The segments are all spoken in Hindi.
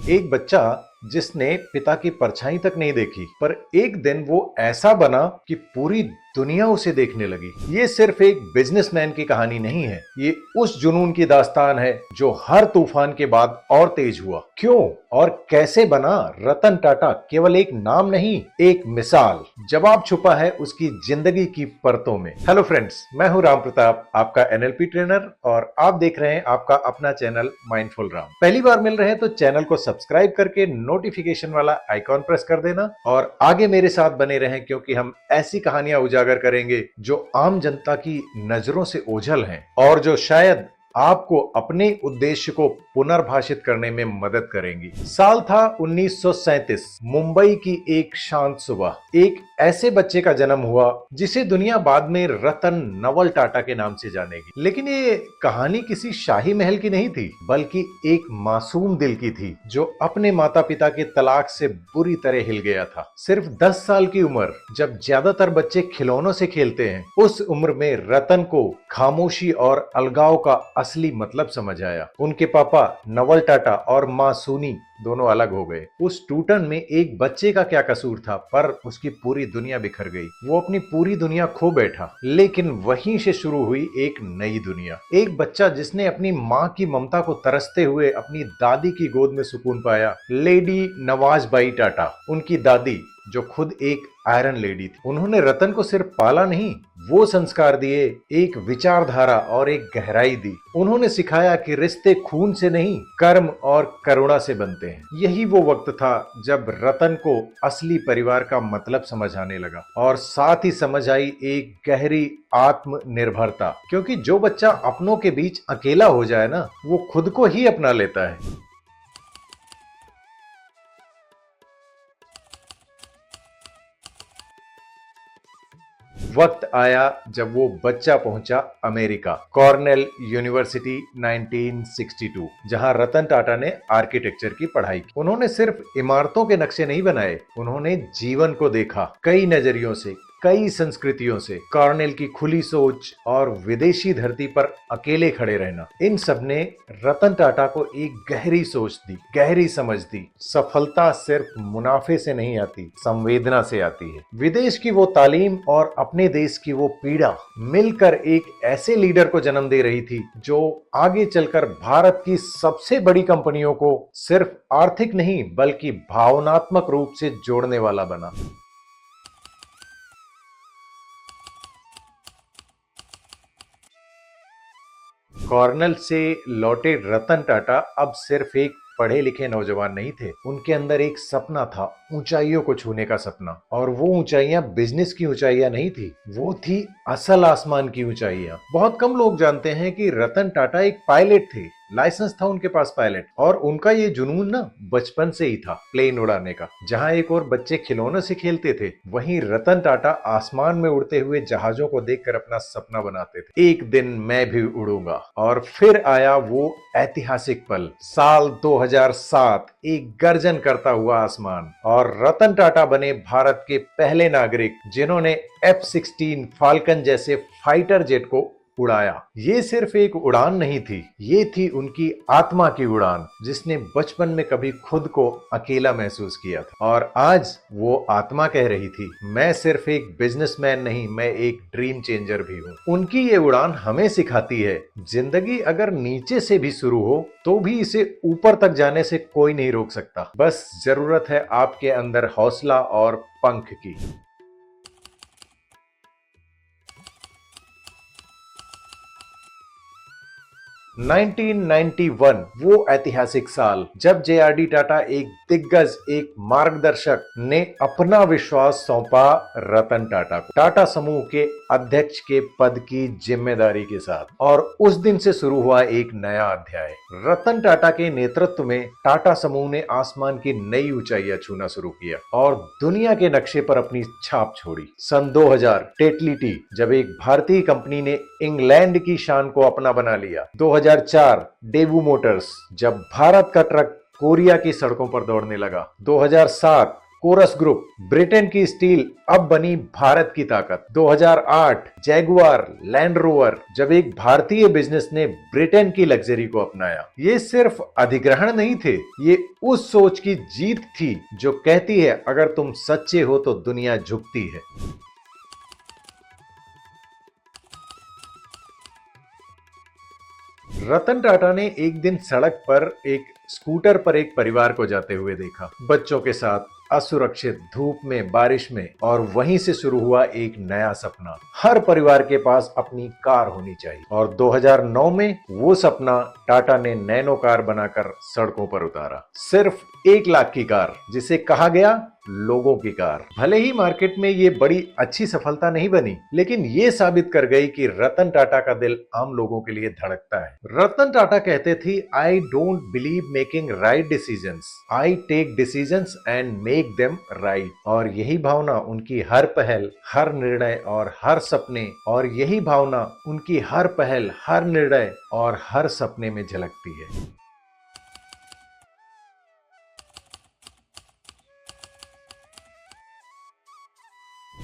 एक बच्चा जिसने पिता की परछाई तक नहीं देखी, पर एक दिन वो ऐसा बना कि पूरी दुनिया उसे देखने लगी। ये सिर्फ एक बिजनेसमैन की कहानी नहीं है, ये उस जुनून की दास्तान है जो हर तूफान के बाद और तेज हुआ। क्यों और कैसे बना रतन टाटा केवल एक नाम नहीं, एक मिसाल। जवाब छुपा है उसकी जिंदगी की परतों में। हेलो फ्रेंड्स, मैं हूं राम प्रताप, आपका एनएलपी ट्रेनर, और आप देख रहे हैं आपका अपना चैनल माइंडफुल राम। पहली बार मिल रहे हैं तो चैनल को सब्सक्राइब करके नोटिफिकेशन वाला आइकॉन प्रेस कर देना और आगे मेरे साथ बने रहें, क्योंकि हम ऐसी कहानियां उजागर करेंगे जो आम जनता की नजरों से ओझल हैं और जो शायद आपको अपने उद्देश्य को पुनर्भाषित करने में मदद करेंगी। साल था 1937। मुंबई की एक शांत सुबह एक ऐसे बच्चे का जन्म हुआ जिसे दुनिया बाद में रतन नवल टाटा के नाम से जानेगी। लेकिन ये कहानी किसी शाही महल की नहीं थी, बल्कि एक मासूम दिल की थी जो अपने माता पिता के तलाक से बुरी तरह हिल गया था। सिर्फ 10 साल की उम्र, जब ज्यादातर बच्चे खिलौनों से खेलते हैं, उस उम्र में रतन को खामोशी और अलगाव का असली मतलब समझ आया। उनके पापा नवल टाटा और माँ सुनी दोनों अलग हो गए। उस टूटन में एक बच्चे का क्या कसूर था, पर उसकी पूरी दुनिया बिखर गई। वो अपनी पूरी दुनिया खो बैठा। लेकिन वहीं से शुरू हुई एक नई दुनिया। एक बच्चा जिसने अपनी माँ की ममता को तरसते हुए अपनी दादी की गोद में सुकून पाया। लेडी नवाज बाई टाटा, उनकी दादी, जो खुद एक आयरन लेडी थी। उन्होंने रतन को सिर्फ पाला नहीं, वो संस्कार दिए, एक विचारधारा और एक गहराई दी। उन्होंने सिखाया कि रिश्ते खून से नहीं, कर्म और करुणा से बनते हैं। यही वो वक्त था जब रतन को असली परिवार का मतलब समझ आने लगा, और साथ ही समझ आई एक गहरी आत्मनिर्भरता। क्योंकि जो बच्चा अपनों के बीच अकेला हो जाए ना, वो खुद को ही अपना लेता है। वक्त आया जब वो बच्चा पहुंचा अमेरिका, कॉर्नेल यूनिवर्सिटी 1962, जहां रतन टाटा ने आर्किटेक्चर की पढ़ाई की। उन्होंने सिर्फ इमारतों के नक्शे नहीं बनाए, उन्होंने जीवन को देखा कई नजरियों से, कई संस्कृतियों से। कॉर्नेल की खुली सोच और विदेशी धरती पर अकेले खड़े रहना, इन सब ने रतन टाटा को एक गहरी सोच दी, गहरी समझ दी। सफलता सिर्फ मुनाफे से नहीं आती, संवेदना से आती है। विदेश की वो तालीम और अपने देश की वो पीड़ा मिलकर एक ऐसे लीडर को जन्म दे रही थी जो आगे चलकर भारत की सबसे बड़ी कंपनियों को सिर्फ आर्थिक नहीं, बल्कि भावनात्मक रूप से जोड़ने वाला बना। कॉर्नेल से लौटे रतन टाटा अब सिर्फ एक पढ़े लिखे नौजवान नहीं थे। उनके अंदर एक सपना था, ऊंचाइयों को छूने का सपना। और वो ऊंचाइयां बिजनेस की ऊंचाइयां नहीं थी, वो थी असल आसमान की ऊंचाइयां। बहुत कम लोग जानते हैं कि रतन टाटा एक पायलट थे। लाइसेंस था उनके पास पायलट, और उनका ये जुनून ना बचपन से ही था, प्लेन उड़ाने का। जहां एक और बच्चे खिलौनों से खेलते थे, वहीं रतन टाटा आसमान में उड़ते हुए जहाजों को देखकर अपना सपना बनाते थे, एक दिन मैं भी उड़ूंगा। और फिर आया वो ऐतिहासिक पल, साल 2007। एक गर्जन करता हुआ आसमान, और रतन टाटा बने भारत के पहले नागरिक जिन्होंने F-16 फाल्कन जैसे फाइटर जेट को उड़ाया। ये सिर्फ एक उड़ान नहीं थी, ये थी उनकी आत्मा की उड़ान, जिसने बचपन में कभी खुद को अकेला महसूस किया था। और आज वो आत्मा कह रही थी, मैं सिर्फ एक बिजनेसमैन नहीं, मैं एक ड्रीम चेंजर भी हूँ। उनकी ये उड़ान हमें सिखाती है, जिंदगी अगर नीचे से भी शुरू हो तो भी इसे ऊपर तक जाने से कोई नहीं रोक सकता। बस जरूरत है आपके अंदर हौसला और पंख की। 1991 वो ऐतिहासिक साल जब जेआरडी टाटा, एक दिग्गज, एक मार्गदर्शक, ने अपना विश्वास सौंपा रतन टाटा को, टाटा समूह के अध्यक्ष के पद की जिम्मेदारी के साथ। और उस दिन से शुरू हुआ एक नया अध्याय। रतन टाटा के नेतृत्व में टाटा समूह ने आसमान की नई ऊंचाइयां छूना शुरू किया और दुनिया के नक्शे पर अपनी छाप छोड़ी। सन 2000 टेटली टी, जब एक भारतीय कंपनी ने इंग्लैंड की शान को अपना बना लिया। 2004 डेवू मोटर्स, जब भारत का ट्रक कोरिया की सड़कों पर दौड़ने लगा। 2007 कोरस ग्रुप, ब्रिटेन की स्टील अब बनी भारत की ताकत। 2008 जैगुआर लैंड रोवर, जब एक भारतीय बिजनेस ने ब्रिटेन की लग्जरी को अपनाया। ये सिर्फ अधिग्रहण नहीं थे, ये उस सोच की जीत थी जो कहती है अगर तुम सच्चे हो तो दुनिया झुकती है। रतन टाटा ने एक दिन सड़क पर एक स्कूटर पर एक परिवार को जाते हुए देखा, बच्चों के साथ, असुरक्षित, धूप में, बारिश में, और वहीं से शुरू हुआ एक नया सपना। हर परिवार के पास अपनी कार होनी चाहिए, और 2009 में वो सपना टाटा ने नैनो कार बनाकर सड़कों पर उतारा। सिर्फ 1 लाख की कार, जिसे कहा गया लोगों की कार। भले ही मार्केट में ये बड़ी अच्छी सफलता नहीं बनी, लेकिन ये साबित कर गई कि रतन टाटा का दिल आम लोगों के लिए धड़कता है। रतन टाटा कहते थे, I don't believe making right decisions, I take decisions and make them right. और यही भावना उनकी हर पहल, हर निर्णय और हर सपने, और यही भावना उनकी हर पहल, हर निर्णय और हर सपने में झलकती है।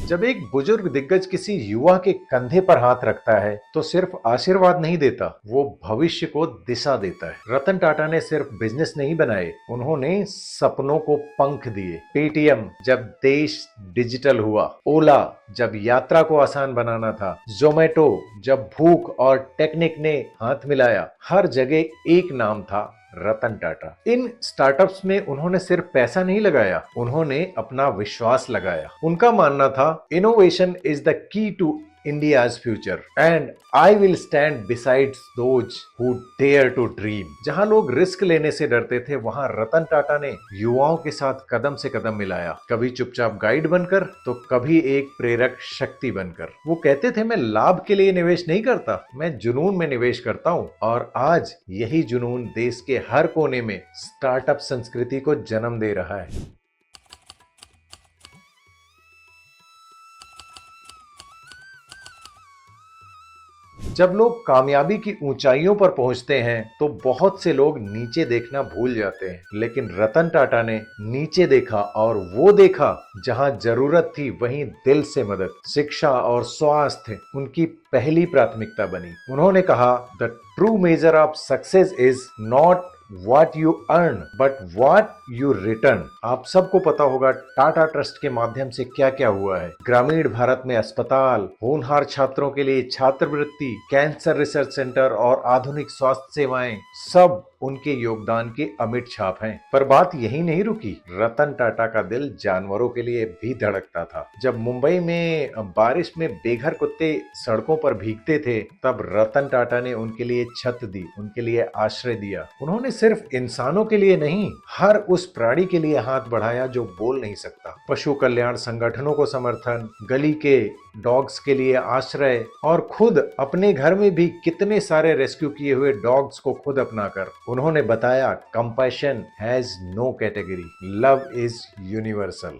जब एक बुजुर्ग दिग्गज किसी युवा के कंधे पर हाथ रखता है तो सिर्फ आशीर्वाद नहीं देता, वो भविष्य को दिशा देता है। रतन टाटा ने सिर्फ बिजनेस नहीं बनाए, उन्होंने सपनों को पंख दिए। पेटीएम जब देश डिजिटल हुआ, ओला जब यात्रा को आसान बनाना था, जोमेटो जब भूख और टेक्निक ने हाथ मिलाया, हर जगह एक नाम था, रतन टाटा। इन स्टार्टअप्स में उन्होंने सिर्फ पैसा नहीं लगाया, उन्होंने अपना विश्वास लगाया। उनका मानना था, innovation is the key to India's future and I will stand beside those who dare to dream। जहां लोग रिस्क लेने से डरते थे, वहां रतन टाटा ने युवाओं के साथ कदम से कदम मिलाया, कभी चुपचाप गाइड बनकर तो कभी एक प्रेरक शक्ति बनकर। वो कहते थे, मैं लाभ के लिए निवेश नहीं करता, मैं जुनून में निवेश करता हूं। और आज यही जुनून देश के हर कोने में स्टार्टअप संस्कृति को जन्म दे रहा है। जब लोग कामयाबी की ऊंचाइयों पर पहुंचते हैं तो बहुत से लोग नीचे देखना भूल जाते हैं, लेकिन रतन टाटा ने नीचे देखा और वो देखा जहां जरूरत थी वहीं दिल से मदद, शिक्षा और स्वास्थ्य उनकी पहली प्राथमिकता बनी। उन्होंने कहा, the true measure of success is not What you earn, but what you return। आप सबको पता होगा टाटा ट्रस्ट के माध्यम से क्या क्या हुआ है। ग्रामीण भारत में अस्पताल, होनहार छात्रों के लिए छात्रवृत्ति, कैंसर रिसर्च सेंटर और आधुनिक स्वास्थ्य सेवाएं, सब उनके योगदान की अमिट छाप हैं। पर बात यही नहीं रुकी, रतन टाटा का दिल जानवरों के लिए भी धड़कता था। जब मुंबई में बारिश में बेघर कुत्ते सड़कों पर भीगते थे, तब रतन टाटा ने उनके लिए छत दी, उनके लिए आश्रय दिया। उन्होंने सिर्फ इंसानों के लिए नहीं, हर उस प्राणी के लिए हाथ बढ़ाया जो बोल नहीं सकता। पशु कल्याण संगठनों को समर्थन, गली के डॉग्स के लिए आश्रय, और खुद अपने घर में भी कितने सारे रेस्क्यू किए हुए डॉग्स को खुद अपनाकर उन्होंने बताया, compassion has no category, love is universal.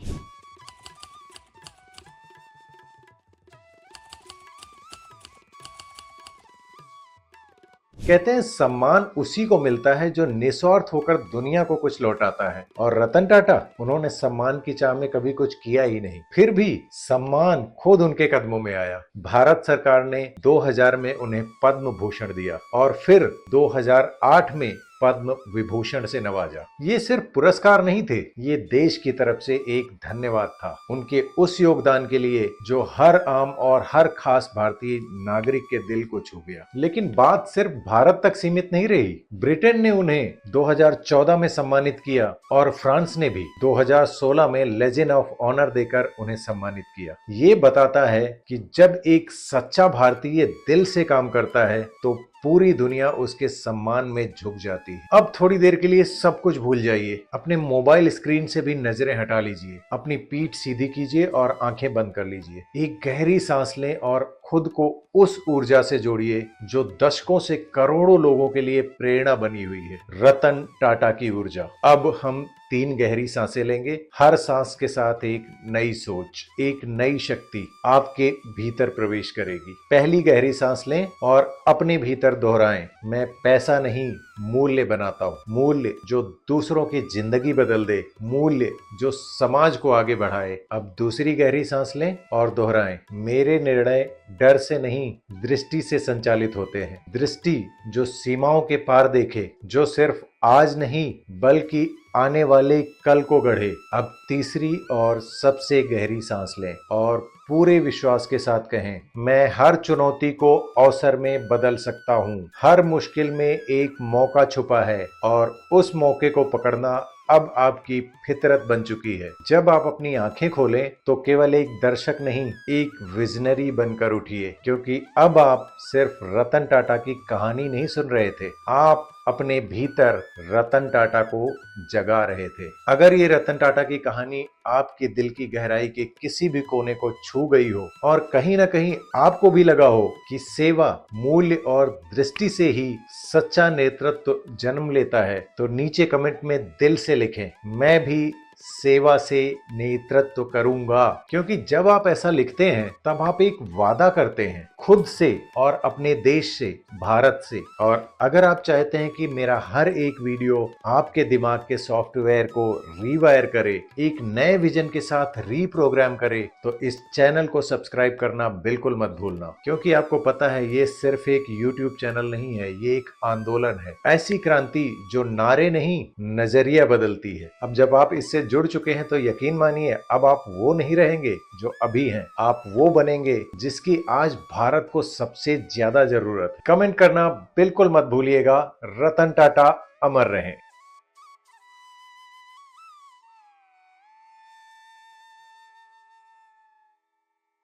कहते हैं, सम्मान उसी को मिलता है जो निस्वार्थ होकर दुनिया को कुछ लौटाता है। और रतन टाटा, उन्होंने सम्मान की चाह में कभी कुछ किया ही नहीं, फिर भी सम्मान खुद उनके कदमों में आया। भारत सरकार ने 2000 में उन्हें पद्म भूषण दिया और फिर 2008 में पद्म विभूषण से नवाजा। ये सिर्फ पुरस्कार नहीं थे, ये देश की तरफ से एक धन्यवाद था उनके उस योगदान के लिए जो हर आम और हर खास भारतीय नागरिक के दिल को छू गया। लेकिन बात सिर्फ भारत तक सीमित नहीं रही। ब्रिटेन ने उन्हें 2014 में सम्मानित किया और फ्रांस ने भी 2016 में लेजेंड ऑफ ऑनर देकर उन्हें सम्मानित किया। ये बताता है कि जब एक सच्चा भारतीय दिल से काम करता है तो पूरी दुनिया उसके सम्मान में झुक जाती है। अब थोड़ी देर के लिए सब कुछ भूल जाइए, अपने मोबाइल स्क्रीन से भी नजरें हटा लीजिए, अपनी पीठ सीधी कीजिए और आंखें बंद कर लीजिए। एक गहरी सांस लें और खुद को उस ऊर्जा से जोड़िए जो दशकों से करोड़ों लोगों के लिए प्रेरणा बनी हुई है। रतन टाटा की ऊर्जा। अब हम 3 गहरी सांसें लेंगे। हर सांस के साथ एक नई सोच, एक नई शक्ति आपके भीतर प्रवेश करेगी। पहली गहरी सांस लें और अपने भीतर दोहराएं, मैं पैसा नहीं मूल्य बनाता हूं। मूल्य जो दूसरों की जिंदगी बदल दे, मूल्य जो समाज को आगे बढ़ाए। अब दूसरी गहरी सांस लें और दोहराएं, मेरे निर्णय डर से नहीं दृष्टि से संचालित होते हैं। दृष्टि जो सीमाओं के पार देखे, जो सिर्फ आज नहीं बल्कि आने वाले कल को गढ़े। अब तीसरी और सबसे गहरी सांस लें और पूरे विश्वास के साथ कहें, मैं हर चुनौती को अवसर में बदल सकता हूं। हर मुश्किल में एक मौका छुपा है और उस मौके को पकड़ना अब आपकी फितरत बन चुकी है। जब आप अपनी आंखें खोलें तो केवल एक दर्शक नहीं, एक विजनरी बनकर उठिए, क्योंकि अब आप सिर्फ रतन टाटा की कहानी नहीं सुन रहे थे, आप अपने भीतर रतन टाटा को जगा रहे थे। अगर ये रतन टाटा की कहानी आपके दिल की गहराई के किसी भी कोने को छू गई हो और कहीं ना कहीं आपको भी लगा हो कि सेवा, मूल्य और दृष्टि से ही सच्चा नेतृत्व जन्म लेता है, तो नीचे कमेंट में दिल से लिखें, मैं भी सेवा से नेतृत्व करूंगा। क्योंकि जब आप ऐसा लिखते हैं तब आप एक वादा करते हैं खुद से और अपने देश से, भारत से। और अगर आप चाहते हैं कि मेरा हर एक वीडियो आपके दिमाग के सॉफ्टवेयर को रीवायर करे, एक नए विजन के साथ रीप्रोग्राम करे, तो इस चैनल को सब्सक्राइब करना बिल्कुल मत भूलना। क्योंकि आपको पता है ये सिर्फ एक यूट्यूब चैनल नहीं है, ये एक आंदोलन है। ऐसी क्रांति जो नारे नहीं नजरिया बदलती है। अब जब आप इससे जुड़ चुके हैं तो यकीन मानिए अब आप वो नहीं रहेंगे जो अभी हैं, आप वो बनेंगे जिसकी आज भारत को सबसे ज्यादा जरूरत है। कमेंट करना बिल्कुल मत भूलिएगा। रतन टाटा अमर रहें।